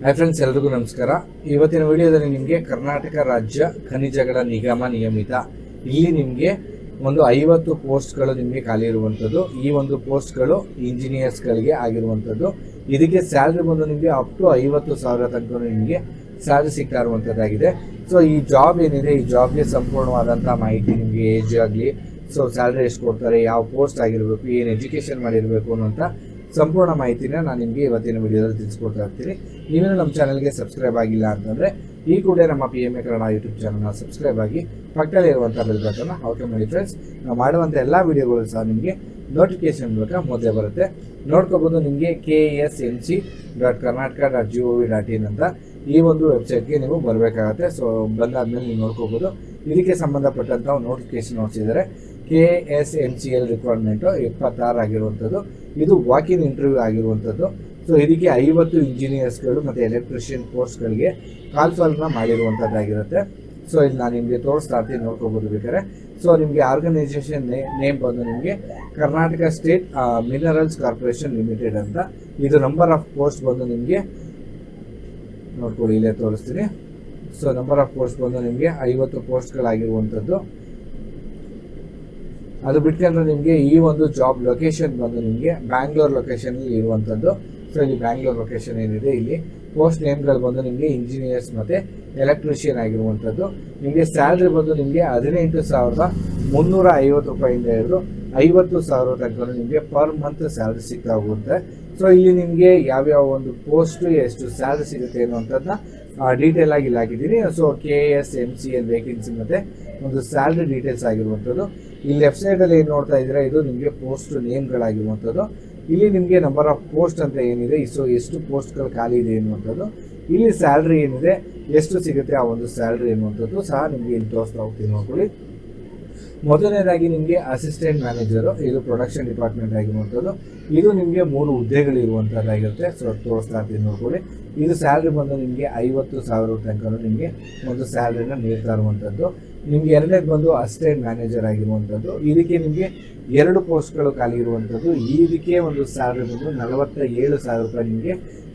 Hi friends, ಎಲ್ರಿಗೂ ನಮಸ್ಕಾರ. ಇವತ್ತಿನ ವಿಡಿಯೋದಲ್ಲಿ ನಿಮಗೆ ಕರ್ನಾಟಕ ರಾಜ್ಯ ಖನಿಜಗಳ ನಿಗಮ ನಿಯಮಿತ ಇಲ್ಲಿ ನಿಮಗೆ ಒಂದು 50 ಪೋಸ್ಟ್ಗಳು ನಿಮಗೆ ಖಾಲಿ ಇರುವಂಥದ್ದು. ಈ ಒಂದು ಪೋಸ್ಟ್ಗಳು ಇಂಜಿನಿಯರ್ಸ್ಗಳಿಗೆ ಆಗಿರುವಂಥದ್ದು. ಇದಕ್ಕೆ ಸ್ಯಾಲ್ರಿ ಬಂದು ನಿಮಗೆ ಅಪ್ ಟು 50,000 ತನಕ ನಿಮಗೆ ಸ್ಯಾಲ್ರಿ ಸಿಗ್ತಾ ಇರುವಂಥದ್ದಾಗಿದೆ. ಸೊ ಈ ಜಾಬ್ ಏನಿದೆ, ಈ ಜಾಬ್ಗೆ ಸಂಪೂರ್ಣವಾದಂಥ ಮಾಹಿತಿ ನಿಮಗೆ ಏಜ್ ಆಗಲಿ, ಸೊ ಸ್ಯಾಲ್ರಿ ಎಷ್ಟು ಕೊಡ್ತಾರೆ, ಯಾವ ಪೋಸ್ಟ್ ಆಗಿರಬೇಕು, ಏನು ಎಜುಕೇಷನ್ ಮಾಡಿರಬೇಕು ಅನ್ನೋಂಥ ಸಂಪೂರ್ಣ ಮಾಹಿತಿನ ನಾನು ನಿಮಗೆ ಇವತ್ತಿನ ವಿಡಿಯೋದಲ್ಲಿ ತಿಳಿಸ್ಕೊಡ್ತಾ ಇರ್ತೀನಿ. ನೀವೇನು ನಮ್ಮ ಚಾನಲ್ಗೆ ಸಬ್ಸ್ಕ್ರೈಬ್ ಆಗಿಲ್ಲ ಅಂತಂದರೆ ಈ ಕೂಡಲೇ ನಮ್ಮ PMA ಕನ್ನಡ ಯೂಟ್ಯೂಬ್ ಚಾನಲ್ನ ಸಬ್ಸ್ಕ್ರೈಬ್ ಆಗಿ ಪಕ್ಕದಲ್ಲಿ ಇರುವಂಥ ಬೆಲ್ ಬಟನ್ನ ಓಕೆ ಮಾಡಿ ಫ್ರೆಂಡ್ಸ್. ನಾವು ಮಾಡುವಂಥ ಎಲ್ಲ ವೀಡಿಯೋಗಳು ಸಹ ನಿಮಗೆ ನೋಟಿಫಿಕೇಶನ್ ಮೂಲಕ ಮೊದಲೇ ಬರುತ್ತೆ. ನೋಡ್ಕೋಬೋದು. ನಿಮಗೆ KSMC.karnataka.gov.in ಅಂತ ಈ ಒಂದು ವೆಬ್ಸೈಟ್ಗೆ ನೀವು ಬರಬೇಕಾಗತ್ತೆ. ಸೊ ಬಂದಾದ್ಮೇಲೆ ನೀವು ನೋಡ್ಕೋಬೋದು. ಇದಕ್ಕೆ ಸಂಬಂಧಪಟ್ಟಂಥ ನೋಟಿಫಿಕೇಶನ್ ನೋಡ್ಸಿದ್ದಾರೆ. KSMCL ರಿಕ್ವೈರ್ಮೆಂಟು 76 ಆಗಿರುವಂಥದ್ದು. ಇದು ವಾಕಿನ್ ಇಂಟರ್ವ್ಯೂ ಆಗಿರುವಂಥದ್ದು. ಸೊ ಇದಕ್ಕೆ 50 ಇಂಜಿನಿಯರ್ಸ್ಗಳು ಮತ್ತು ಎಲೆಕ್ಟ್ರಿಷಿಯನ್ ಪೋಸ್ಟ್ಗಳಿಗೆ ಕಾಲ್ಫಾಲ್ನ ಮಾಡಿರುವಂಥದ್ದಾಗಿರುತ್ತೆ. ಸೊ ಇಲ್ಲಿ ನಾನು ನಿಮಗೆ ತೋರಿಸ್ತಾ ಇರ್ತೀನಿ, ನೋಡ್ಕೋಬೋದು ಬೇಕಾದ್ರೆ. ಸೊ ನಿಮಗೆ ಆರ್ಗನೈಸೇಷನ್ ನೇಮ್ ಬಂದು ನಿಮಗೆ Karnataka state minerals corporation limited ಅಂತ. ಇದು ನಂಬರ್ ಆಫ್ ಪೋಸ್ಟ್ ಬಂದು ನಿಮಗೆ ನೋಡ್ಕೊಳ್ಳಿ, ಇಲ್ಲೇ ತೋರಿಸ್ತೀನಿ. ಸೊ ನಂಬರ್ ಆಫ್ ಪೋಸ್ಟ್ ಬಂದು ನಿಮಗೆ 50 ಪೋಸ್ಟ್ಗಳಾಗಿರುವಂಥದ್ದು. ಅದು ಬಿಟ್ಕೊಂಡ್ರೆ ನಿಮಗೆ ಈ ಒಂದು ಜಾಬ್ ಲೊಕೇಶನ್ ಬಂದು ನಿಮಗೆ ಬ್ಯಾಂಗ್ಳೂರ್ ಲೊಕೇಶನಲ್ಲಿ ಇರುವಂಥದ್ದು. ಸೊ ಇಲ್ಲಿ ಬ್ಯಾಂಗ್ಳೂರ್ ಲೊಕೇಶನ್ ಏನಿದೆ, ಇಲ್ಲಿ ಪೋಸ್ಟ್ ನೇಮ್ಗಳು ಬಂದು ನಿಮಗೆ ಇಂಜಿನಿಯರ್ಸ್ ಮತ್ತು ಎಲೆಕ್ಟ್ರಿಷಿಯನ್ ಆಗಿರುವಂಥದ್ದು. ನಿಮಗೆ ಸ್ಯಾಲ್ರಿ ಬಂದು ನಿಮಗೆ 18,350 ರೂಪಾಯಿಂದ ಹಿಡಿದು 50,000 ತನಕ ನಿಮಗೆ ಪರ್ ಮಂತ್ ಸ್ಯಾಲ್ರಿ ಸಿಗ್ತಾ ಹೋಗುತ್ತೆ. ಸೊ ಇಲ್ಲಿ ನಿಮಗೆ ಯಾವ್ಯಾವ ಒಂದು ಪೋಸ್ಟು ಎಷ್ಟು ಸ್ಯಾಲ್ರಿ ಸಿಗುತ್ತೆ ಅನ್ನುವಂಥದ್ದನ್ನ ಡೀಟೇಲ್ ಆಗಿ ಇಲ್ಲಿ ಹಾಕಿದ್ದೀನಿ. ಸೊ KSMCL ವೇಕೆನ್ಸಿ ಮತ್ತು ಒಂದು ಸ್ಯಾಲ್ರಿ ಡೀಟೇಲ್ಸ್ ಆಗಿರುವಂಥದ್ದು. ಇಲ್ಲಿ ಲೆಫ್ಟ್ ಸೈಡಲ್ಲಿ ಏನು ನೋಡ್ತಾ ಇದ್ದೀರಾ, ಇದು ನಿಮಗೆ ಪೋಸ್ಟ್ ನೇಮ್ಗಳಾಗಿರುವಂಥದ್ದು. ಇಲ್ಲಿ ನಿಮಗೆ ನಂಬರ್ ಆಫ್ ಪೋಸ್ಟ್ ಅಂತ ಏನಿದೆ, ಸೊ ಎಷ್ಟು ಪೋಸ್ಟ್ಗಳು ಖಾಲಿ ಇದೆ ಎನ್ನುವಂಥದ್ದು. ಇಲ್ಲಿ ಸ್ಯಾಲ್ರಿ ಏನಿದೆ, ಎಷ್ಟು ಸಿಗುತ್ತೆ ಆ ಒಂದು ಸ್ಯಾಲ್ರಿ ಎನ್ನುವಂಥದ್ದು ಸಹ ನಿಮಗೆ ಇಲ್ಲಿ ತೋರಿಸ್ತಾ ಹೋಗ್ತೀನಿ, ನೋಡ್ಕೊಳ್ಳಿ. ಮೊದಲನೇದಾಗಿ ನಿಮಗೆ ಅಸಿಸ್ಟೆಂಟ್ ಮ್ಯಾನೇಜರು, ಇದು ಪ್ರೊಡಕ್ಷನ್ ಡಿಪಾರ್ಟ್ಮೆಂಟ್ ಆಗಿರುವಂಥದ್ದು. ಇದು ನಿಮಗೆ 3 ಹುದ್ದೆಗಳಿರುವಂಥದ್ದಾಗಿರುತ್ತೆ. ಸೊ ತೋರಿಸ್ತಾ ಇರ್ತೀನಿ, ನೋಡ್ಕೊಳ್ಳಿ. ಇದು ಸ್ಯಾಲ್ರಿ ಬಂದು ನಿಮಗೆ 50,000 ತನಕ ನಿಮಗೆ ಒಂದು ಸ್ಯಾಲ್ರಿನ ನೀಡ್ತಾ ಇರುವಂಥದ್ದು. ನಿಮಗೆ ಎರಡನೇದು ಬಂದು ಅಸಿಸ್ಟೆಂಟ್ ಮ್ಯಾನೇಜರ್ ಆಗಿರುವಂಥದ್ದು. ಇದಕ್ಕೆ ನಿಮಗೆ 2 ಪೋಸ್ಟ್ಗಳು ಖಾಲಿ ಇರುವಂಥದ್ದು. ಇದಕ್ಕೆ ಒಂದು ಸ್ಯಾಲ್ರಿ ಬಂದು 47,000 ರೂಪಾಯಿ ನಿಮಗೆ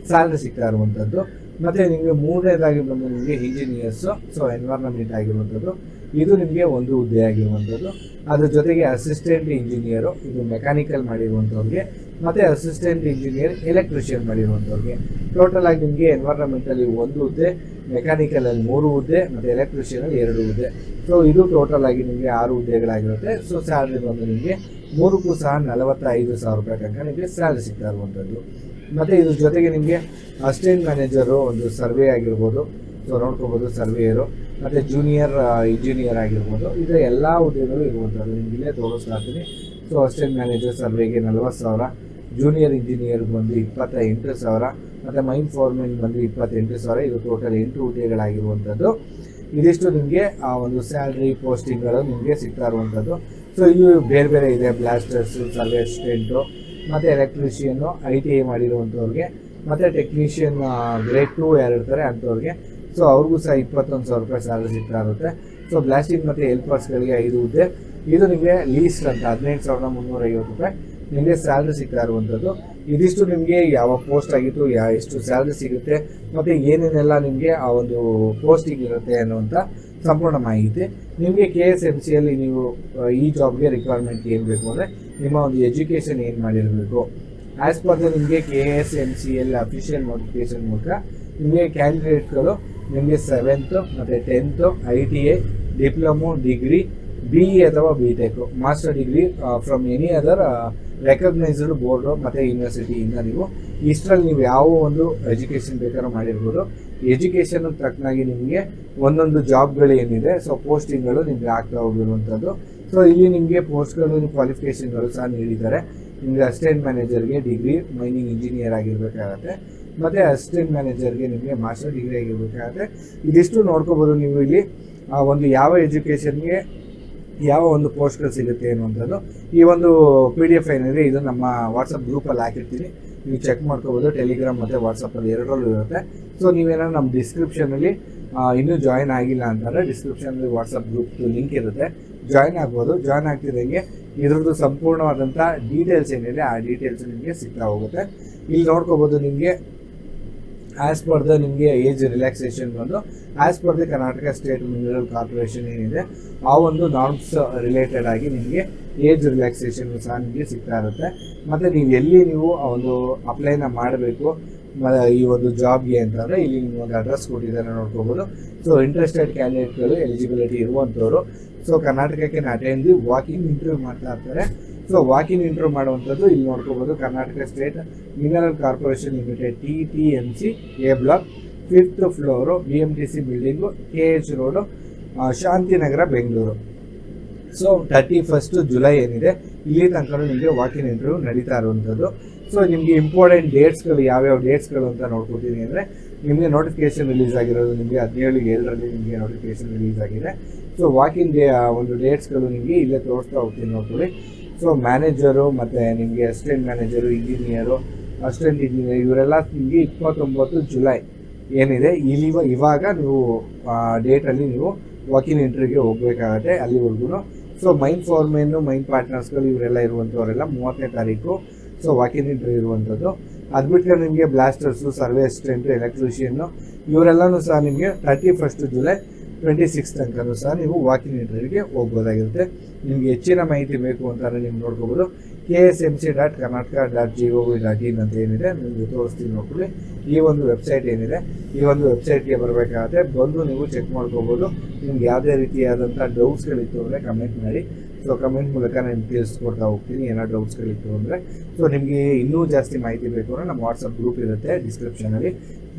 ಸ್ಯಾಲ್ರಿ ಸಿಗ್ತಾ ಇರುವಂಥದ್ದು. ಮತ್ತು ನಿಮಗೆ ಮೂರನೇದಾಗಿ ಬಂದು ನಿಮಗೆ ಇಂಜಿನಿಯರ್ಸು, ಸೊ ಎನ್ವೈರನ್ಮೆಂಟ್ ಆಗಿರುವಂಥದ್ದು. ಇದು ನಿಮಗೆ ಒಂದು ಹುದ್ದೆ ಆಗಿರುವಂಥದ್ದು. ಅದ್ರ ಜೊತೆಗೆ ಅಸಿಸ್ಟೆಂಟ್ ಇಂಜಿನಿಯರು, ಇದು ಮೆಕ್ಯಾನಿಕಲ್ ಮಾಡಿರುವಂಥವ್ರಿಗೆ, ಮತ್ತು ಅಸಿಸ್ಟೆಂಟ್ ಇಂಜಿನಿಯರ್ ಎಲೆಕ್ಟ್ರಿಷಿಯನ್ ಮಾಡಿರುವಂಥವ್ರಿಗೆ. ಟೋಟಲ್ ಆಗಿ ನಿಮಗೆ ಎನ್ವೈರನ್ಮೆಂಟಲ್ಲಿ 1 ಹುದ್ದೆ, ಮೆಕ್ಯಾನಿಕಲಲ್ಲಿ 3 ಹುದ್ದೆ, ಮತ್ತು ಎಲೆಕ್ಟ್ರಿಷಿಯನಲ್ಲಿ 2 ಹುದ್ದೆ. ಸೊ ಇದು ಟೋಟಲ್ ಆಗಿ ನಿಮಗೆ 6 ಹುದ್ದೆಗಳಾಗಿರುತ್ತೆ. ಸೊ ಸ್ಯಾಲ್ರಿ ಬಂದು ನಿಮಗೆ 3ಕ್ಕೂ ಸಹ 45,000 ರೂಪಾಯಿ ತನಕ ನಿಮಗೆ ಸ್ಯಾಲ್ರಿ ಸಿಗ್ತಾ ಇರುವಂಥದ್ದು. ಮತ್ತು ಇದ್ರ ಜೊತೆಗೆ ನಿಮಗೆ ಅಸಿಸ್ಟೆಂಟ್ ಮ್ಯಾನೇಜರು, ಒಂದು ಸರ್ವೆ ಆಗಿರ್ಬೋದು, ಸೊ ನೋಡ್ಕೋಬೋದು, ಸರ್ವೇಯರು, ಮತ್ತು ಜೂನಿಯರ್ ಇಂಜಿನಿಯರ್ ಆಗಿರ್ಬೋದು. ಇದು ಎಲ್ಲ ಹುದ್ದೆಗಳು ಇರುವಂಥದ್ದು. ನಿಮಗೆ ಇಲ್ಲೇ ತೋರಿಸ್ತಾ ಇರ್ತೀನಿ. ಸೊ ಅಸಿಸ್ಟೆಂಟ್ ಮ್ಯಾನೇಜರ್ ಸರ್ವೆಗೆ 40,000, ಜೂನಿಯರ್ ಇಂಜಿನಿಯರ್ ಬಂದು 28,000, ಮತ್ತು ಮೈನ್ ಫೋರ್ಮೆನ್ ಬಂದು 28,000. ಇದು ಟೋಟಲ್ 8 ಹುದ್ದೆಗಳಾಗಿರುವಂಥದ್ದು. ಇದಿಷ್ಟು ನಿಮಗೆ ಆ ಒಂದು ಸ್ಯಾಲ್ರಿ ಪೋಸ್ಟಿಂಗ್ಗಳು ನಿಮಗೆ ಸಿಗ್ತಾ ಇರುವಂಥದ್ದು. ಸೊ ಇದು ಬೇರೆ ಬೇರೆ ಇದೆ, ಬ್ಲಾಸ್ಟರ್ಸು, ಸರ್ವೆ ಅಸಿಸ್ಟೆಂಟು, ಮತ್ತು ಎಲೆಕ್ಟ್ರಿಷಿಯನ್ನು, ITI ಮಾಡಿರುವಂಥವ್ರಿಗೆ, ಮತ್ತು ಟೆಕ್ನಿಷಿಯನ್ ಗ್ರೇಡ್ 2 ಯಾರು ಇರ್ತಾರೆ ಅಂಥವ್ರಿಗೆ. ಸೊ ಅವ್ರಿಗೂ ಸಹ 21,000 ರೂಪಾಯಿ ಸ್ಯಾಲ್ರಿ ಸಿಗ್ತಾ ಇರುತ್ತೆ. ಸೊ ಬ್ಲಾಸ್ಟಿಂಗ್ ಮತ್ತು ಹೆಲ್ಪರ್ಸ್ಗಳಿಗೆ 5 ಹುದ್ದೆ. ಇದು ನಿಮಗೆ ಲೀಸ್ಟ್ ಅಂತ 18,350 ರೂಪಾಯಿ ನಿಮಗೆ ಸ್ಯಾಲ್ರಿ ಸಿಗ್ತಾ ಇರುವಂಥದ್ದು. ಇದಿಷ್ಟು ನಿಮಗೆ ಯಾವ ಪೋಸ್ಟ್ ಆಗಿತ್ತು, ಎಷ್ಟು ಸ್ಯಾಲ್ರಿ ಸಿಗುತ್ತೆ, ಮತ್ತು ಏನೇನೆಲ್ಲ ನಿಮಗೆ ಆ ಒಂದು ಪೋಸ್ಟಿಂಗ್ ಇರುತ್ತೆ ಅನ್ನುವಂಥ ಸಂಪೂರ್ಣ ಮಾಹಿತಿ. ನಿಮಗೆ KSMCಯಲ್ಲಿ ನೀವು ಈ ಜಾಬ್ಗೆ ರಿಕ್ವೈರ್ಮೆಂಟ್ ಏನು ಬೇಕು ಅಂದರೆ ನಿಮ್ಮ ಒಂದು ಎಜುಕೇಷನ್ ಏನು ಮಾಡಿರಬೇಕು. ಆ್ಯಸ್ ಪರ್ ನಿಮಗೆ KSMCL ಅಫಿಷಿಯಲ್ ನೋಟಿಫಿಕೇಷನ್ ಮೂಲಕ ನಿಮಗೆ ಕ್ಯಾಂಡಿಡೇಟ್ಗಳು ನಿಮಗೆ 7th ಮತ್ತು 10th ITI, diploma, degree, BE ಅಥವಾ BTech, master degree from any other recognised board ಮತ್ತು ಯೂನಿವರ್ಸಿಟಿಯಿಂದ ನೀವು ಇಷ್ಟರಲ್ಲಿ ನೀವು ಯಾವ ಒಂದು ಎಜುಕೇಷನ್ ಬೇಕಾದ್ರೂ ಮಾಡಿರ್ಬೋದು. ಎಜುಕೇಷನ್ ತಕ್ಕನಾಗಿ ನಿಮಗೆ ಒಂದೊಂದು ಜಾಬ್ಗಳು ಏನಿದೆ, ಸೊ ಪೋಸ್ಟಿಂಗ್ಗಳು ನಿಮಗೆ ಆಗ್ತಾ ಹೋಗಿರುವಂಥದ್ದು. ಸೊ ಇಲ್ಲಿ ನಿಮಗೆ ಪೋಸ್ಟ್ಗಳು, ಕ್ವಾಲಿಫಿಕೇಷನ್ಗಳು ಸಹ ನೀಡಿದ್ದಾರೆ. ನಿಮಗೆ ಅಸಿಸ್ಟೆಂಟ್ ಮ್ಯಾನೇಜರ್ಗೆ ಡಿಗ್ರಿ ಮೈನಿಂಗ್ ಇಂಜಿನಿಯರ್ ಆಗಿರಬೇಕಾಗತ್ತೆ, ಮತ್ತು ಅಸಿಸ್ಟೆಂಟ್ ಮ್ಯಾನೇಜರ್ಗೆ ನಿಮಗೆ ಮಾಸ್ಟರ್ ಡಿಗ್ರಿ ಆಗಿರಬೇಕಾಗತ್ತೆ. ಇದಿಷ್ಟು ನೋಡ್ಕೋಬೋದು ನೀವು ಇಲ್ಲಿ ಒಂದು ಯಾವ ಎಜುಕೇಷನ್ಗೆ ಯಾವ ಒಂದು ಪೋಸ್ಟ್ಗಳು ಸಿಗುತ್ತೆ ಅನ್ನುವಂಥದ್ದು. ಈ ಒಂದು PDF ಏನಿದೆ, ಇದು ನಮ್ಮ ವಾಟ್ಸಪ್ ಗ್ರೂಪಲ್ಲಿ ಹಾಕಿರ್ತೀನಿ, ನೀವು ಚೆಕ್ ಮಾಡ್ಕೋಬೋದು. ಟೆಲಿಗ್ರಾಮ್ ಮತ್ತು ವಾಟ್ಸಪ್ಪಲ್ಲಿ ಎರಡರಲ್ಲೂ ಇರುತ್ತೆ. ಸೊ ನೀವೇನಾದ್ರು ನಮ್ಮ ಡಿಸ್ಕ್ರಿಪ್ಷನಲ್ಲಿ ಇನ್ನೂ ಜಾಯಿನ್ ಆಗಿಲ್ಲ ಅಂತಂದರೆ ಡಿಸ್ಕ್ರಿಪ್ಷನಲ್ಲಿ ವಾಟ್ಸಪ್ ಗ್ರೂಪ್ದು ಲಿಂಕ್ ಇರುತ್ತೆ, ಜಾಯಿನ್ ಆಗ್ಬೋದು. ಜಾಯಿನ್ ಆಗ್ತಿದ್ದಂಗೆ ಇದ್ರದ್ದು ಸಂಪೂರ್ಣವಾದಂಥ ಡೀಟೇಲ್ಸ್ ಏನಿದೆ ಆ ಡೀಟೇಲ್ಸ್ ನಿಮಗೆ ಸಿಗ್ತಾ ಹೋಗುತ್ತೆ. ಇಲ್ಲಿ ನೋಡ್ಕೋಬೋದು. ನಿಮಗೆ ಆಸ್ ಪರ್ ದ ನಿಮಗೆ ಏಜ್ ರಿಲ್ಯಾಕ್ಸೇಷನ್ ಬಂದು as per the Karnataka state mineral corporation ಏನಿದೆ ಆ ಒಂದು ನಾರ್ಮ್ಸ್ ರಿಲೇಟೆಡ್ ಆಗಿ ನಿಮಗೆ ಏಜ್ ರಿಲ್ಯಾಕ್ಸೇಷನ್ ಸಹ ನಿಮಗೆ ಸಿಗ್ತಾ ಇರುತ್ತೆ. ಮತ್ತು ನೀವು ಎಲ್ಲಿ ನೀವು ಆ ಒಂದು ಅಪ್ಲೈನ ಮಾಡಬೇಕು ಈ ಒಂದು ಜಾಬ್ಗೆ ಅಂತಂದರೆ ಇಲ್ಲಿ ನೀವು ಒಂದು ಅಡ್ರೆಸ್ ಕೊಟ್ಟಿದ್ದಾರೆ ನೋಡ್ಕೋಬೋದು. ಸೊ ಇಂಟ್ರೆಸ್ಟೆಡ್ ಕ್ಯಾಂಡಿಡೇಟ್ಗಳು ಎಲಿಜಿಬಿಲಿಟಿ ಇರುವಂಥವ್ರು ಸೊ ಕರ್ನಾಟಕಕ್ಕೆ ಅಟೆಂಡ್ ವಾಕಿಂಗ್ ಇಂಟರ್ವ್ಯೂ ಮಾಡ್ತಾ ಇರ್ತಾರೆ. ಸೊ ವಾಕಿಂಗ್ ಇಂಟರ್ವ್ಯೂ ಮಾಡುವಂಥದ್ದು ಇಲ್ಲಿ ನೋಡ್ಕೋಬೋದು. Karnataka state mineral corporation limited TTMC A block 5th floor BMTC building KH road Shantinagar Bengaluru. So 31st July ಏನಿದೆ ಇಲ್ಲಿ ತನಕ ನಿಮಗೆ ವಾಕಿಂಗ್ ಇಂಟರ್ವ್ಯೂ ನಡೀತಾ ಇರುವಂಥದ್ದು. ಸೊ ನಿಮಗೆ ಇಂಪಾರ್ಟೆಂಟ್ ಡೇಟ್ಸ್ಗಳು ಯಾವ್ಯಾವ ಡೇಟ್ಸ್ಗಳು ಅಂತ ನೋಡ್ಕೊತೀನಿ ಅಂದರೆ ನಿಮಗೆ ನೋಟಿಫಿಕೇಶನ್ ರಿಲೀಸ್ ಆಗಿರೋದು ನಿಮಗೆ 17/7 ನಿಮಗೆ ನೋಟಿಫಿಕೇಶನ್ ರಿಲೀಸ್ ಆಗಿದೆ. ಸೊ ವಾಕಿಂಗ್ ಒಂದು ಡೇಟ್ಸ್ಗಳು ನಿಮಗೆ ಇಲ್ಲೇ ತೋರಿಸ್ತಾ ಹೋಗ್ತೀನಿ ನೋಡ್ಕೊಳ್ಳಿ. ಸೊ ಮ್ಯಾನೇಜರು ಮತ್ತು ನಿಮಗೆ assistant manager, engineer, assistant engineer ಇವರೆಲ್ಲ ನಿಮಗೆ 29 ಜುಲೈ ಏನಿದೆ ಇವಾಗ ನೀವು ಡೇಟಲ್ಲಿ ನೀವು ವಾಕಿಂಗ್ ಇಂಟರ್ವ್ಯೂಗೆ ಹೋಗಬೇಕಾಗತ್ತೆ ಅಲ್ಲಿವರೆಗೂ. ಸೊ ಮೈನ್ ಫಾರ್ಮೇನು ಮೈನ್ ಪಾರ್ಟ್ನರ್ಸ್ಗಳು ಇವರೆಲ್ಲ ಇರುವಂಥವರೆಲ್ಲ 30ನೇ ತಾರೀಕು ಸೊ ವಾಕಿಂಗ್ ಇಂಟರ್ವ್ಯೂ ಇರುವಂಥದ್ದು. ಅದು ಬಿಟ್ಟರೆ ನಿಮಗೆ ಬ್ಲಾಸ್ಟರ್ಸು, ಸರ್ವೆ ಅಸಿಸ್ಟೆಂಟು, ಎಲೆಕ್ಟ್ರಿಷಿಯನ್ನು ಇವರೆಲ್ಲನೂ ಸಹ ನಿಮಗೆ 31st ಜುಲೈ 26 ತನಕ ಸಹ ನೀವು ವಾಕಿಂಗ್ ಇಂಟರ್ವ್ಯೂಗೆ ಹೋಗ್ಬೋದಾಗಿರುತ್ತೆ. ನಿಮಗೆ ಹೆಚ್ಚಿನ ಮಾಹಿತಿ ಬೇಕು ಅಂತಂದರೆ ನೀವು ನೋಡ್ಕೋಬೋದು. ksmc.karnataka.gov.in ಅಂತ ಏನಿದೆ ನಿಮಗೆ ತೋರಿಸ್ತೀನಿ ನೋಡ್ಕೊಳ್ಳಿ. ಈ ಒಂದು ವೆಬ್ಸೈಟ್ ಏನಿದೆ ಈ ಒಂದು ವೆಬ್ಸೈಟ್ಗೆ ಬರಬೇಕಾಗುತ್ತೆ. ಬಂದು ನೀವು ಚೆಕ್ ಮಾಡ್ಕೋಬೋದು. ನಿಮ್ಗೆ ಯಾವುದೇ ರೀತಿಯಾದಂಥ ಡೌಟ್ಸ್ಗಳಿತ್ತು ಅಂದರೆ ಕಮೆಂಟ್ ಮಾಡಿ. ಸೊ ಕಮೆಂಟ್ ಮೂಲಕ ನಾನು ತಿಳಿಸ್ಕೊಡ್ತಾ ಹೋಗ್ತೀನಿ ಏನಾದ್ರು ಡೌಟ್ಸ್ಗಳಿತ್ತು ಅಂದರೆ. ಸೊ ನಿಮಗೆ ಇನ್ನೂ ಜಾಸ್ತಿ ಮಾಹಿತಿ ಬೇಕು ಅಂದರೆ ನಮ್ಮ ವಾಟ್ಸಪ್ ಗ್ರೂಪ್ ಇರುತ್ತೆ ಡಿಸ್ಕ್ರಿಪ್ಷನಲ್ಲಿ,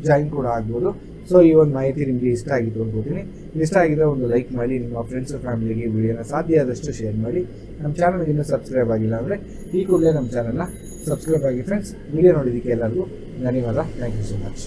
ಜಾಯಿನ್ ಕೂಡ ಆಗ್ಬೋದು. ಸೊ ಈ ಒಂದು ಮಾಹಿತಿ ನಿಮಗೆ ಇಷ್ಟ ಆಗಿತ್ತು ಅನ್ಕೋತೀನಿ. ಇಷ್ಟ ಆಗಿದ್ರೆ ಒಂದು ಲೈಕ್ ಮಾಡಿ, ನಿಮ್ಮ ಫ್ರೆಂಡ್ಸ್ ಫ್ಯಾಮಿಲಿಗೆ ವಿಡಿಯೋನ ಸಾಧ್ಯ ಆದಷ್ಟು ಶೇರ್ ಮಾಡಿ. ನಮ್ಮ ಚಾನಲ್ಗೆ ಇನ್ನೂ ಸಬ್ಸ್ಕ್ರೈಬ್ ಆಗಿಲ್ಲ ಅಂದರೆ ಈ ಕೂಡಲೇ ನಮ್ಮ ಚಾನಲ್ನ ಸಬ್ಸ್ಕ್ರೈಬ್ ಆಗಿ ಫ್ರೆಂಡ್ಸ್. ವಿಡಿಯೋ ನೋಡಿದ್ದಕ್ಕೆ ಎಲ್ಲರಿಗೂ ಧನ್ಯವಾದ. Thank you so much.